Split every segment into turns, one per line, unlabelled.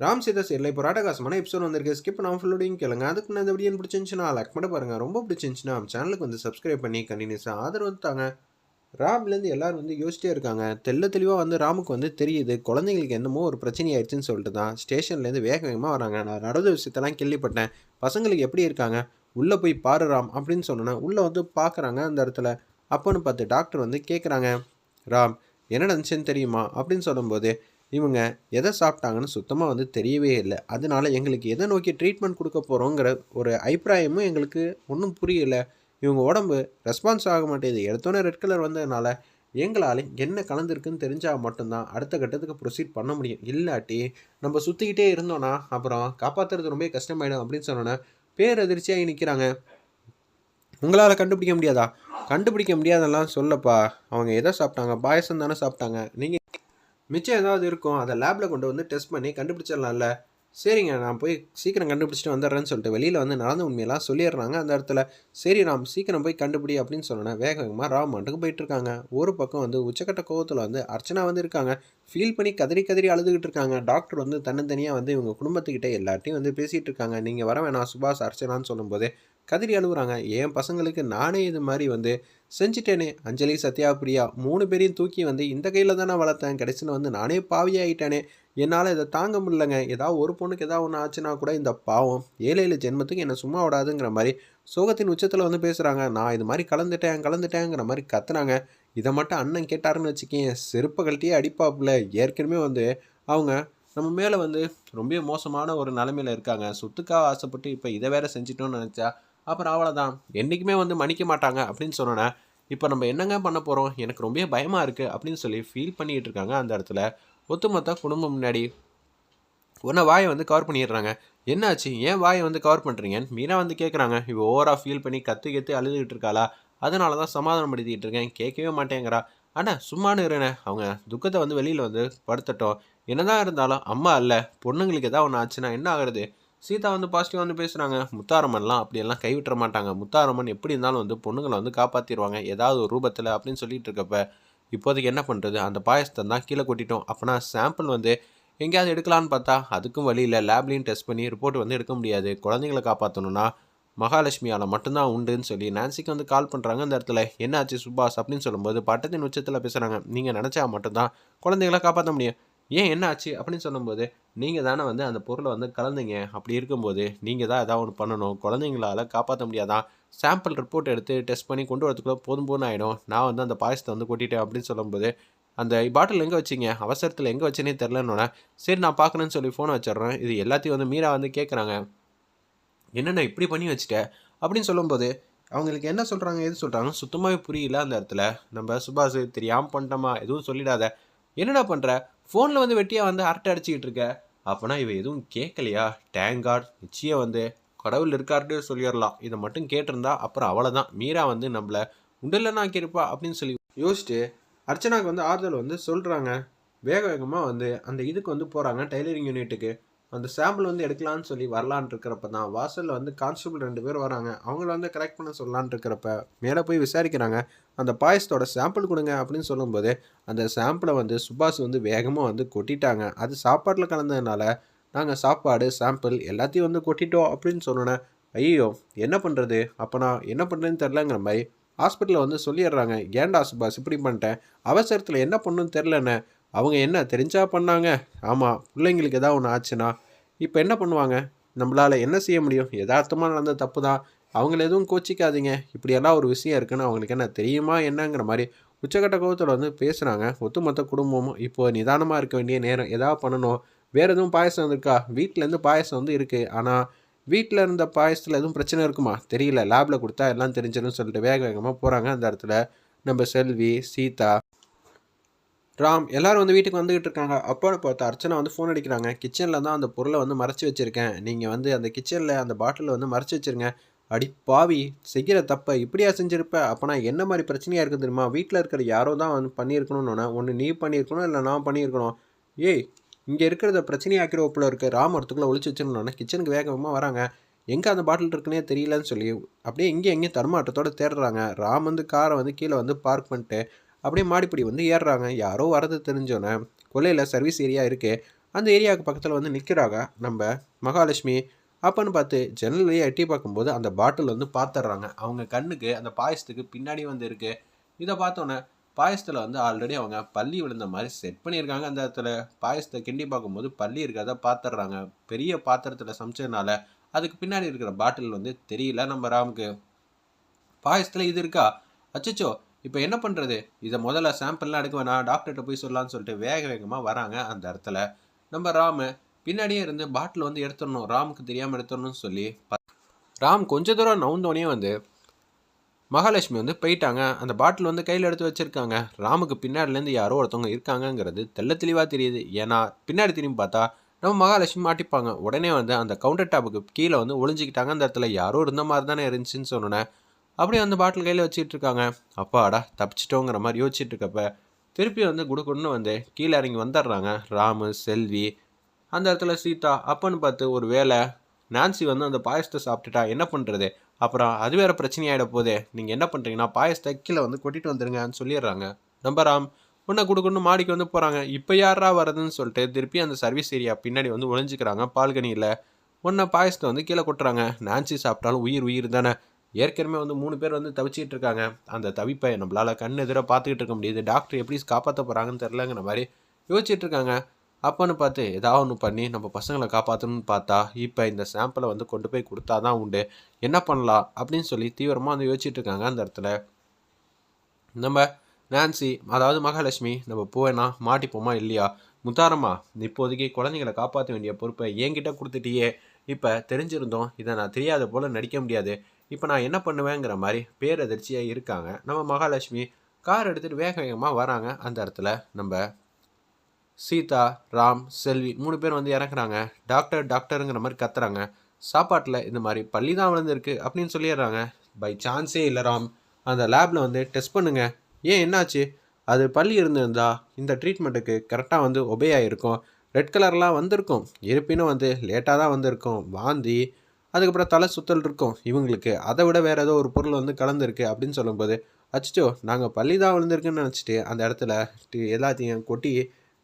Ram Sita serial இப்போ ராட்டகாசமான episode வந்திருக்கு. Skip பண்ணாமல் ஃபுல்லோடையும் கேளுங்க. அதுக்கு நான் இந்த வீடியோ பிடிச்சிருந்துச்சுன்னா லைக் பண்ணி பாருங்க. ரொம்ப பிடிச்சிருந்துச்சுன்னா நம்ம சேனலுக்கு வந்து சப்ஸ்கிரைப் பண்ணி கண்டினியூஸாக ஆதரவு தாங்க. ராம்லேருந்து எல்லாரும் வந்து யோசிச்சிட்டே இருக்காங்க. தெளிவாக வந்து ராமுக்கு வந்து தெரியுது குழந்தைங்களுக்கு என்னமோ ஒரு பிரச்சனை ஆயிடுச்சுன்னு சொல்லிட்டு தான் ஸ்டேஷன்லேருந்து வேக வேகமாக வராங்க. நான் நடந்த விஷயத்தெல்லாம் கேள்விப்பட்டேன். பசங்களுக்கு எப்படி இருக்காங்க, உள்ளே போய் பாரு ராம் அப்படின்னு சொன்னேன். உள்ளே வந்து பார்க்குறாங்க அந்த இடத்துல. அப்போன்னு பார்த்து டாக்டர் வந்து கேட்குறாங்க, ராம் என்ன நடந்துச்சுன்னு தெரியுமா அப்படின்னு சொல்லும்போது, இவங்க எதை சாப்பிட்டாங்கன்னு சுத்தமாக வந்து தெரியவே இல்லை. அதனால எங்களுக்கு எதை நோக்கி ட்ரீட்மெண்ட் கொடுக்க போகிறோங்கிற ஒரு அபிப்பிராயமும் எங்களுக்கு ஒன்றும் புரியல. இவங்க உடம்பு ரெஸ்பான்ஸ் ஆக மாட்டேங்குது. எடுத்தோன்னே ரெட் கலர் வந்ததுனால எங்களால் என்ன கலந்துருக்குன்னு தெரிஞ்சால் மட்டும்தான் அடுத்த கட்டத்துக்கு ப்ரொசீட் பண்ண முடியும். இல்லாட்டி நம்ம சுற்றிக்கிட்டே இருந்தோன்னா அப்புறம் காப்பாற்றுறது ரொம்ப கஷ்டமாயிடும் அப்படின்னு சொன்னோன்னே பேரதிர்ச்சியாகி நிற்கிறாங்க. உங்களால் கண்டுபிடிக்க முடியாதா? கண்டுபிடிக்க முடியாதெல்லாம் சொல்லப்பா. அவங்க எதை சாப்பிட்டாங்க? பாயசம் தானே சாப்பிட்டாங்க. நீங்கள் மிச்சம் ஏதாவது இருக்கும், அதை லேபில் கொண்டு வந்து டெஸ்ட் பண்ணி கண்டுபிடிச்சிடலாம்ல. சரிங்க, நான் போய் சீக்கிரம் கண்டுபிடிச்சிட்டு வந்துடுறேன்னு சொல்லிட்டு வெளியில் வந்து நடந்த உண்மையெல்லாம் சொல்லிடுறாங்க அந்த இடத்துல. சரி ராம், சீக்கிரம் போய் கண்டுபிடி அப்படின்னு சொன்னேன். வேக வேகமாக ராம் மட்டுக்கு போயிட்டுருக்காங்க. ஒரு பக்கம் வந்து உச்சக்கட்ட கோவத்தில் வந்து அர்ச்சனா வந்து இருக்காங்க. ஃபீல் பண்ணி கதறி கதறி அழுதுகிட்டு இருக்காங்க. டாக்டர் வந்து தன்னந்தனியாக வந்து இவங்க குடும்பத்துக்கிட்ட எல்லார்ட்டையும் வந்து பேசிகிட்டு இருக்காங்க. நீங்கள் வர வேணாம் சுபாஷ் அர்ச்சனான்னு சொல்லும்போது கதறி அழுகுறாங்க. என் பசங்களுக்கு நானே இது மாதிரி வந்து செஞ்சுட்டேனே. அஞ்சலி, சத்யா, பிரியா 3 பேரையும் தூக்கி வந்து இந்த கையில் தான் நான் வளர்த்தேன். கடைசியில் வந்து நானே பாவியாகிட்டேனே. என்னால் இதை தாங்க முடியலங்க. ஏதாவது ஒரு பொண்ணுக்கு ஏதாவது ஒன்று ஆச்சுன்னா கூட இந்த பாவம் 7 ஜென்மத்துக்கு என்னை சும்மா விடாதுங்கிற மாதிரி சோகத்தின் உச்சத்தில் வந்து பேசுகிறாங்க. நான் இது மாதிரி கலந்துட்டேங்கிற மாதிரி கத்துனாங்க. இதை மட்டும் அண்ணன் கேட்டாருன்னு வச்சுக்கேன், செருப்பை கழட்டியே அடிப்பாப்புல. ஏற்கனவே வந்து அவங்க நம்ம மேலே வந்து ரொம்ப மோசமான ஒரு நிலைமையில் இருக்காங்க. சொத்துக்காக ஆசைப்பட்டு இப்போ இதை வேற செஞ்சிட்டோன்னு நினச்சா அப்புறம் அவ்வளோதான், என்றைக்குமே வந்து மன்னிக்க மாட்டாங்க அப்படின்னு சொன்னோன்னே, இப்போ நம்ம என்னங்க பண்ண போகிறோம், எனக்கு ரொம்ப பயமாக இருக்குது அப்படின்னு சொல்லி ஃபீல் பண்ணிகிட்டு இருக்காங்க அந்த இடத்துல. ஒட்டுமொத்த குடும்பம் முன்னாடி உன்னை வாயை வந்து கவர் பண்ணிடுறாங்க. என்னாச்சு, ஏன் வாயை வந்து கவர் பண்ணுறீங்கன்னு மீனா வந்து கேட்குறாங்க. இவ ஓவராக ஃபீல் பண்ணி கற்று அழுதுகிட்டு இருக்காளா, அதனால தான் சமாதானப்படுத்திக்கிட்டு இருக்கேன். கேட்கவே மாட்டேங்கிறா. அண்ணா சும்மானு இருண்ணே, அவங்க துக்கத்தை வந்து வெளியில் வந்து படுத்தட்டும். என்னதான் இருந்தாலும் அம்மா இல்லை, பொண்ணுங்களுக்கு ஏதாவது ஒன்று ஆச்சுன்னா என்ன ஆகுறது. சீதா வந்து பாசிட்டிவாக வந்து பேசுகிறாங்க. முத்தாரம்மன்லாம் அப்படியெல்லாம் கைவிட்டுற மாட்டாங்க. முத்தாரம்மன் எப்படி இருந்தாலும் வந்து பொண்ணுங்களை வந்து காப்பாற்றிடுவாங்க ஏதாவது ஒரு ரூபத்தில் அப்படின்னு சொல்லிட்டு இருக்கப்ப, இப்போதைக்கு என்ன பண்ணுறது, அந்த பாயசத்தை தான் கீழே கொட்டிட்டோம். அப்போனா சாம்பிள் வந்து எங்கேயாவது எடுக்கலான்னு பார்த்தா அதுக்கும் வழி இல்லை. லேப்லேயும் டெஸ்ட் பண்ணி ரிப்போர்ட் வந்து எடுக்க முடியாது. குழந்தைங்களை காப்பாற்றணும்னா மகாலட்சுமியால் மட்டும்தான் உண்டுன்னு சொல்லி நான்சிக்கு வந்து கால் பண்ணுறாங்க அந்த இடத்துல. என்னாச்சு சுபாஷ் அப்படின்னு சொல்லும்போது பட்டத்தின் உச்சத்தில் பேசுகிறாங்க. நீங்கள் நினச்சா மட்டும்தான் குழந்தைகளை காப்பாற்ற முடியும். ஏன் என்ன ஆச்சு அப்படின்னு சொல்லும்போது, நீங்கள் தானே வந்து அந்த பொருளை வந்து கலந்தீங்க. அப்படி இருக்கும்போது நீங்கள் தான் ஏதாவது ஒன்று பண்ணணும். குழந்தைங்களால் காப்பாற்ற முடியாதான். சாம்பிள் ரிப்போர்ட் எடுத்து டெஸ்ட் பண்ணி கொண்டு வரதுக்குள்ளே போதும் ஆகிடும். நான் வந்து அந்த பாயசத்தை வந்து கொட்டிட்டேன் அப்படின்னு சொல்லும்போது, அந்த பாட்டில் எங்கே வச்சிங்க, அவசரத்தில் எங்கே வச்சேனே தெரிலன்னொன்னே, சரி நான் பார்க்குறேன்னு சொல்லி ஃபோனை வச்சிடுறேன். இது எல்லாத்தையும் வந்து மீரா வந்து கேட்குறாங்க. என்னென்ன இப்படி பண்ணி வச்சுட்டேன் அப்படின்னு சொல்லும்போது, அவங்களுக்கு என்ன சொல்கிறாங்க எது சொல்கிறாங்க சுத்தமாகவே புரியல அந்த இடத்துல. நம்ம சுபாஷ் தெரியாமல் பண்ணிட்டோமா, எதுவும் சொல்லிடாத. என்னடா பண்ணுற, ஃபோனில் வந்து வெட்டியாக வந்து அரட்டை அடிச்சிக்கிட்டு இருக்க. அப்போனா இவ எதுவும் கேட்கலையா. டேங்க் கார்டு, நிச்சயம் வந்து கடவுள் இருக்காருட்டு சொல்லிடலாம். இதை மட்டும் கேட்டிருந்தா அப்புறம் அவ்வளோதான், மீரா வந்து நம்மளை உண்டல்லன்னா ஆக்கியிருப்பா அப்படின்னு சொல்லி யோசிச்சுட்டு அர்ச்சனாவுக்கு வந்து ஆறுதல் வந்து சொல்கிறாங்க. வேக வேகமாக வந்து அந்த இதுக்கு வந்து போகிறாங்க டைலரிங் யூனிட்டுக்கு. அந்த சாம்பிள் வந்து எடுக்கலான்னு சொல்லி வரலான் இருக்கிறப்ப தான் வாசலில் வந்து கான்ஸ்டபிள் 2 பேர் வராங்க. அவங்கள வந்து கரெக்ட் பண்ண சொல்லலான் இருக்கிறப்ப மேலே போய் விசாரிக்கிறாங்க. அந்த பாயசத்தோட சாம்பிள் கொடுங்க அப்படின்னு சொல்லும்போது அந்த சாம்பிளை வந்து சுபாஷ் வந்து வேகமாக வந்து கொட்டிட்டாங்க. அது சாப்பாட்டில் கலந்ததுனால நாங்கள் சாப்பாடு சாம்பிள் எல்லாத்தையும் வந்து கொட்டிட்டோம் அப்படின்னு சொன்னோன்னே, ஐயோ என்ன பண்ணுறது, அப்போ நான் என்ன பண்ணுறதுன்னு தெரிலங்கிற மாதிரி ஹாஸ்பிட்டலில் வந்து சொல்லிடுறாங்க. ஏன்டா சுபாஷ் இப்படி பண்ணிட்டேன், அவசரத்தில் என்ன பண்ணுன்னு தெரிலண்ணே. அவங்க என்ன தெரிஞ்சா பண்ணாங்க. ஆமாம், பிள்ளைங்களுக்கு ஏதாவது ஒன்று ஆச்சுன்னா இப்போ என்ன பண்ணுவாங்க, நம்மளால் என்ன செய்ய முடியும். யதார்த்தமாக நடந்த தப்பு தான். அவங்கள எதுவும் கோச்சிக்காதீங்க. இப்படியெல்லாம் ஒரு விஷயம் இருக்குன்னு அவங்களுக்கு என்ன தெரியுமா என்னங்கிற மாதிரி உச்சக்கட்ட கோபத்தில் வந்து பேசுகிறாங்க. ஒட்டுமொத்த குடும்பமும் இப்போது நிதானமாக இருக்க வேண்டிய நேரம். எதாவது பண்ணணும். வேறு எதுவும் பாயசம் இருக்கா, வீட்டிலேருந்து பாயசம் வந்து இருக்குது. ஆனால் வீட்டில் இருந்த பாயசத்தில் எதுவும் பிரச்சனை இருக்குமா தெரியல. லேபில் கொடுத்தா எல்லாம் தெரிஞ்சிடும் சொல்லிட்டு வேக வேகமாக போகிறாங்க அந்த இடத்துல. நம்ம செல்வி, சீதா, ராம் எல்லாரும் வந்து வீட்டுக்கு வந்துகிட்டு இருக்காங்க. அப்போன்னு பார்த்து அர்ச்சனா வந்து ஃபோன் அடிக்கிறாங்க. கிச்சனில் தான் அந்த பொருளை வந்து மறைச்சி வச்சுருக்கேன். நீங்கள் வந்து அந்த கிச்சனில் அந்த பாட்டிலில் வந்து மறைச்சி வச்சுருங்க. அடி பாவி, செய்கிற தப்பை இப்படியா செஞ்சுருப்ப. அப்போனா என்ன மாதிரி பிரச்சனையாக இருக்குது தெரியுமா. வீட்டில் இருக்கிற யாரோ தான் வந்து பண்ணியிருக்கணும்னு ஒன்று நீ பண்ணியிருக்கணும், இல்லை நான் பண்ணியிருக்கணும். ஏய், இங்கே இருக்கிறத பிரச்சனையாக்கிற ஒப்பில் இருக்க ராம் இடத்துக்குள்ளே ஒழிச்சு வச்சிருந்தோன்னே கிச்சனுக்கு வேகமாக வராங்க. எங்கே அந்த பாட்டில் இருக்குன்னே தெரியலன்னு சொல்லி அப்படியே எங்கேயும் தடுமாற்றத்தோடு தேடுறாங்க. ராம் வந்து காரை வந்து கீழே வந்து பார்க் பண்ணிட்டு அப்படியே மாடிப்படி வந்து ஏறுறாங்க. யாரோ வரது தெரிஞ்சோன்னே கொல்லையில் சர்வீஸ் ஏரியா இருக்குது. அந்த ஏரியாவுக்கு பக்கத்தில் வந்து நிற்கிறாங்க நம்ம மகாலட்சுமி. அப்பன்னு பார்த்து ஜன்னல் வழியாக எட்டி பார்க்கும்போது அந்த பாட்டில் வந்து பார்த்துட்றாங்க. அவங்க கண்ணுக்கு அந்த பாயசத்துக்கு பின்னாடி வந்து இருக்குது. இதை பார்த்தோன்னே பாயசத்தில் வந்து ஆல்ரெடி அவங்க பல்லி விழுந்த மாதிரி செட் பண்ணியிருக்காங்க. அந்த இடத்துல பாயசத்தை கிண்டி பார்க்கும்போது பல்லி இருக்கிறத பார்த்துட்றாங்க. பெரிய பாத்திரத்தில் சமைச்சதுனால அதுக்கு பின்னாடி இருக்கிற பாட்டில் வந்து தெரியல நம்ம ராமுக்கு. பாயசத்தில் இது இருக்கா? அச்சச்சோ, இப்போ என்ன பண்ணுறது? இதை முதல்ல சாம்பிள்லாம் எடுக்க வேணாம், டாக்டர்கிட்ட போய் சொல்லலான்னு சொல்லிட்டு வேக வேகமாக வராங்க அந்த இடத்துல. நம்ம ராமு பின்னாடியே இருந்து பாட்டில் வந்து எடுத்துடணும், ராமுக்கு தெரியாமல் எடுத்துடணும்னு சொல்லி ராம் கொஞ்ச தூரம் நவுந்தோடனே வந்து மகாலட்சுமி வந்து போயிட்டாங்க. அந்த பாட்டில் வந்து கையில் எடுத்து வச்சுருக்காங்க. ராமுக்கு பின்னாடிலேருந்து யாரோ ஒருத்தவங்க இருக்காங்கங்கிறது தெள்ள தெளிவாக தெரியுது. ஏன்னா பின்னாடி திரும்பி பார்த்தா நம்ம மகாலட்சுமி மாட்டிப்பாங்க. உடனே வந்து அந்த கவுண்டர் டாப்புக்கு கீழே வந்து ஒளிஞ்சிக்கிட்டாங்க. அந்த இடத்துல யாரோ இருந்த மாதிரி தானே இருந்துச்சுன்னு சொன்னோன்னே அப்படியே அந்த பாட்டில் கையில் வச்சுட்டு இருக்காங்க. அப்பாடா தப்பிச்சிட்டோங்கிற மாதிரி யோசிச்சுட்டு இருக்கப்ப திருப்பி வந்து குடுக்குன்னு வந்து கீழே இறங்கி வந்துடுறாங்க ராமு, செல்வி. அந்த இடத்துல சீதா. அப்பன்னு பார்த்து ஒரு வேளை நான்சி வந்து அந்த பாயசத்தை சாப்பிட்டுட்டா என்ன பண்ணுறது? அப்புறம் அது வேறு பிரச்சனையாகிட போதே. நீங்கள் என்ன பண்ணுறீங்கன்னா பாயசத்தை கீழே வந்து கொட்டிட்டு வந்துடுங்கன்னு சொல்லிடுறாங்க. நம்ம ராம் உன்னை கொடுக்கணும் மாடிக்கு வந்து போகிறாங்க. இப்போ யாரா வரதுன்னு சொல்லிட்டு திருப்பி அந்த சர்வீஸ் ஏரியா பின்னாடி வந்து ஒளிஞ்சிக்கிறாங்க பால்கனியில். உன்னை பாயசத்தை வந்து கீழே கொட்டுறாங்க. நான்சி சாப்பிட்டாலும் உயிர் உயிர் தானே. ஏற்கனவே வந்து 3 பேர் வந்து தவிச்சிட்டு இருக்காங்க. அந்த தவிப்பை நம்மளால் கண் எதிராக பார்த்துக்கிட்டு இருக்க முடியுது. டாக்டர் எப்படி காப்பாற்ற போகிறாங்கன்னு தெரிலங்கிற மாதிரி யோசிச்சுட்டு இருக்காங்க. அப்போன்னு பார்த்து ஏதாவது ஒன்று பண்ணி நம்ம பசங்களை காப்பாற்றணும்னு பார்த்தா இப்போ இந்த சாம்பிளை வந்து கொண்டு போய் கொடுத்தா தான் உண்டு. என்ன பண்ணலாம் அப்படின்னு சொல்லி தீவிரமாக வந்து யோசிச்சுட்டு இருக்காங்க அந்த இடத்துல. நம்ம நான்சி, அதாவது மகாலட்சுமி, நம்ம போவேனா மாட்டிப்போமா இல்லையா? முத்தாரம்மா, இப்போதைக்கு குழந்தைங்களை காப்பாற்ற வேண்டிய பொறுப்பை என்கிட்ட கொடுத்துட்டியே. இப்போ தெரிஞ்சிருந்தோம் இதை நான் தெரியாத போல் நடிக்க முடியாது. இப்போ நான் என்ன பண்ணுவேங்கிற மாதிரி பேரதிர்ச்சியாக இருக்காங்க நம்ம மகாலட்சுமி. கார் எடுத்துகிட்டு வேக வேகமாக வராங்க அந்த இடத்துல. நம்ம சீதா, ராம், செல்வி 3 பேர் வந்து இறக்குறாங்க. டாக்டர் டாக்டருங்கிற மாதிரி கத்துறாங்க. சாப்பாட்டில் இந்த மாதிரி பள்ளி தான் விழுந்திருக்கு அப்படின்னு சொல்லிடுறாங்க. பை சான்ஸே இல்லை ராம், அந்த லேபில் வந்து டெஸ்ட் பண்ணுங்க. ஏன் என்னாச்சு? அது பள்ளி இருந்திருந்தா இந்த ட்ரீட்மெண்ட்டுக்கு கரெக்டாக வந்து ஒபே ஆகிருக்கும். ரெட் கலர்லாம் வந்திருக்கும். இருப்பினும் வந்து லேட்டாக தான் வந்திருக்கும். வாந்தி, அதுக்கப்புறம் தலை சுத்தல் இருக்கும் இவங்களுக்கு. அதை விட வேறு ஏதோ ஒரு பொருள் வந்து கலந்துருக்கு அப்படின்னு சொல்லும்போது அச்சோ, நாங்கள் பள்ளி தான் விழுந்திருக்குன்னு நினச்சிட்டு அந்த இடத்துல எல்லாத்தையும் கொட்டி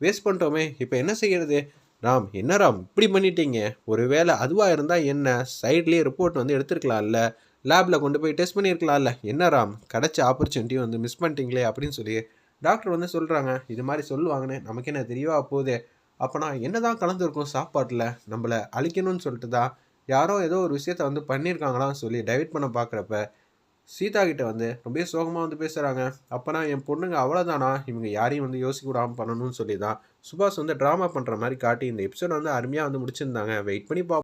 வேஸ்ட் பண்ணிட்டோமே. இப்போ என்ன செய்கிறது? ராம், என்ன ராம் இப்படி பண்ணிட்டீங்க? ஒரு வேளை அதுவாக இருந்தால் என்ன, சைட்லேயே ரிப்போர்ட் வந்து எடுத்துருக்கலாம்ல, லேபில் கொண்டு போய் டெஸ்ட் பண்ணியிருக்கலாம்ல. என்ன ராம், கிடச்ச ஆப்பர்ச்சுனிட்டி வந்து மிஸ் பண்ணிட்டீங்களே அப்படின்னு சொல்லி டாக்டர் வந்து சொல்கிறாங்க. இது மாதிரி சொல்லுவாங்கன்னு நமக்கு என்ன தெரியவா போகுது? அப்போனா என்ன தான் கலந்துருக்கும் சாப்பாட்டில்? நம்மளை அழிக்கணும்னு சொல்லிட்டு தான் யாரோ ஏதோ ஒரு விஷயத்த வந்து பண்ணியிருக்காங்களான்னு சொல்லி டைவர்ட் பண்ண பார்க்குறப்ப சீதா கிட்ட வந்து ரொம்ப சோகமாக வந்து பேசுகிறாங்க. அப்போனா என் பொண்ணுங்க அவ்வளோதானா? இவங்க யாரையும் வந்து யோசிக்க விடாமல் பண்ணணும்னு சொல்லி தான் சுபாஷ் வந்து ட்ராமா பண்ணுற மாதிரி காட்டி இந்த எபிசோட் வந்து அருமையாக வந்து முடிச்சிருந்தாங்க. வெயிட் பண்ணி